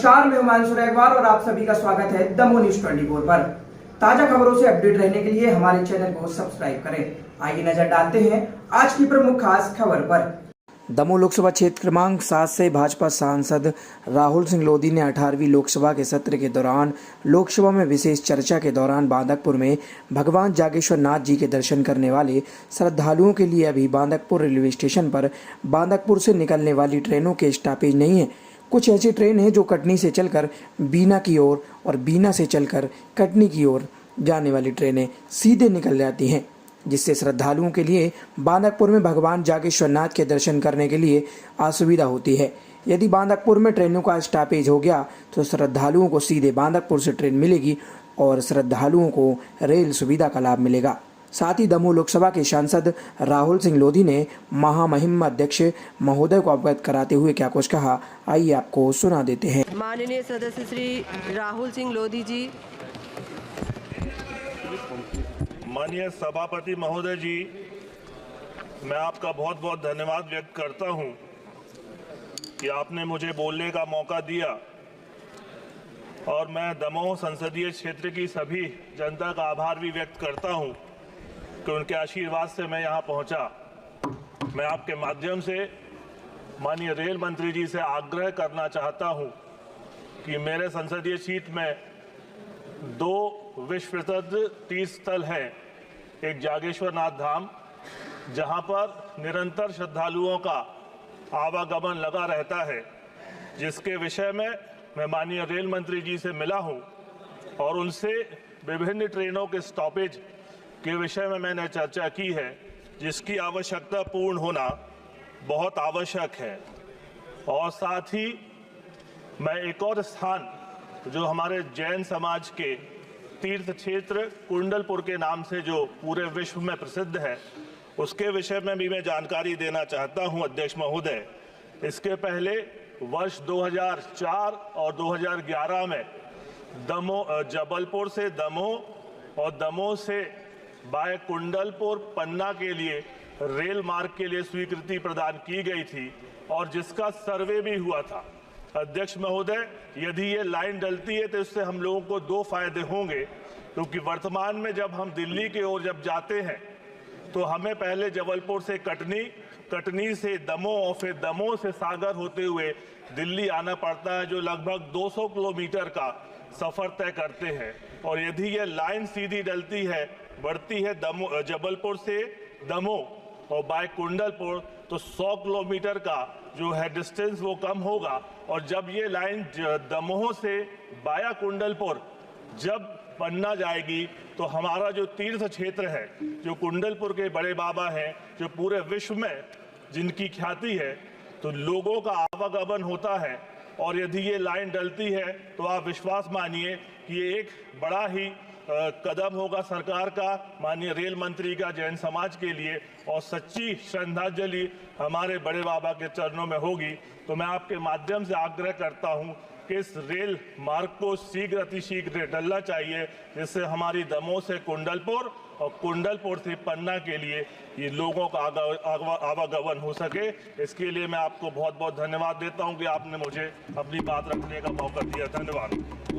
नमस्कार, मैं हुमायूं सुरेगवार और आप सभी का स्वागत है दमोह न्यूज 24 पर। ताजा खबरों से अपडेट रहने के लिए हमारे चैनल को सब्सक्राइब करें। आइए नजर डालते हैं आज की प्रमुख खास खबर पर। दमोह लोकसभा क्षेत्र क्रमांक 7 से भाजपा सांसद राहुल सिंह लोधी ने 18वीं लोकसभा के सत्र के दौरान लोकसभा में विशेष चर्चा के दौरान बांदकपुर में भगवान जागेश्वर नाथ जी के दर्शन करने वाले श्रद्धालुओं के लिए अभी बांदकपुर रेलवे स्टेशन पर बांदकपुर से निकलने वाली ट्रेनों के स्टॉपेज नहीं है। कुछ ऐसी ट्रेन हैं जो कटनी से चलकर बीना की ओर और बीना से चलकर कटनी की ओर जाने वाली ट्रेनें सीधे निकल जाती हैं, जिससे श्रद्धालुओं के लिए बांदकपुर में भगवान जागेश्वर नाथ के दर्शन करने के लिए असुविधा होती है। यदि बांदकपुर में ट्रेनों का स्टॉपेज हो गया तो श्रद्धालुओं को सीधे बांदकपुर से ट्रेन मिलेगी और श्रद्धालुओं को रेल सुविधा का लाभ मिलेगा। साथ ही दमोह लोकसभा के सांसद राहुल सिंह लोधी ने महामहिम अध्यक्ष महोदय को अवगत कराते हुए क्या कुछ कहा, आइए आपको सुना देते हैं। माननीय सदस्य श्री राहुल सिंह लोधी जी, माननीय सभापति महोदय जी, मैं आपका बहुत बहुत धन्यवाद व्यक्त करता हूं कि आपने मुझे बोलने का मौका दिया और मैं दमोह संसदीय क्षेत्र की सभी जनता का आभार भी व्यक्त करता हूं कि उनके आशीर्वाद से मैं यहां पहुंचा। मैं आपके माध्यम से माननीय रेल मंत्री जी से आग्रह करना चाहता हूं कि मेरे संसदीय क्षेत्र में 2 विश्व प्रसिद्ध तीर्थ स्थल हैं। एक जागेश्वर नाथ धाम, जहां पर निरंतर श्रद्धालुओं का आवागमन लगा रहता है, जिसके विषय में मैं माननीय रेल मंत्री जी से मिला हूं और उनसे विभिन्न ट्रेनों के स्टॉपेज के विषय में मैंने चर्चा की है, जिसकी आवश्यकता पूर्ण होना बहुत आवश्यक है। और साथ ही मैं एक और स्थान जो हमारे जैन समाज के तीर्थ क्षेत्र कुंडलपुर के नाम से जो पूरे विश्व में प्रसिद्ध है, उसके विषय में भी मैं जानकारी देना चाहता हूं अध्यक्ष महोदय। इसके पहले वर्ष 2004 और 2011 में जबलपुर से दमोह और दमोह से बाय कुंडलपुर पन्ना के लिए रेल मार्ग के लिए स्वीकृति प्रदान की गई थी और जिसका सर्वे भी हुआ था। अध्यक्ष महोदय, यदि ये लाइन डलती है तो इससे हम लोगों को 2 फायदे होंगे, क्योंकि वर्तमान में जब हम दिल्ली की ओर जब जाते हैं तो हमें पहले जबलपुर से कटनी, कटनी से दमोह और फिर दमोह से सागर होते हुए दिल्ली आना पड़ता है, जो लगभग 200 किलोमीटर का सफर तय करते हैं। और यदि ये लाइन सीधी डलती है, बढ़ती है जबलपुर से दमोह और बाय कुंडलपुर, तो 100 किलोमीटर का जो है डिस्टेंस वो कम होगा। और जब ये लाइन दमोह से बाया कुंडलपुर जब पन्ना जाएगी तो हमारा जो तीर्थ क्षेत्र है, जो कुंडलपुर के बड़े बाबा हैं, जो पूरे विश्व में जिनकी ख्याति है, तो लोगों का आवागमन होता है। और यदि ये लाइन डलती है तो आप विश्वास मानिए कि ये एक बड़ा ही कदम होगा सरकार का, माननीय रेल मंत्री का जैन समाज के लिए, और सच्ची श्रद्धांजलि हमारे बड़े बाबा के चरणों में होगी। तो मैं आपके माध्यम से आग्रह करता हूं कि इस रेल मार्ग को शीघ्र अतिशीघ्र डलना चाहिए, जिससे हमारी दमोह से कुंडलपुर और कुंडलपुर से पन्ना के लिए ये लोगों का आवागमन हो सके। इसके लिए मैं आपको बहुत बहुत धन्यवाद देता हूं कि आपने मुझे अपनी बात रखने का मौका दिया। धन्यवाद।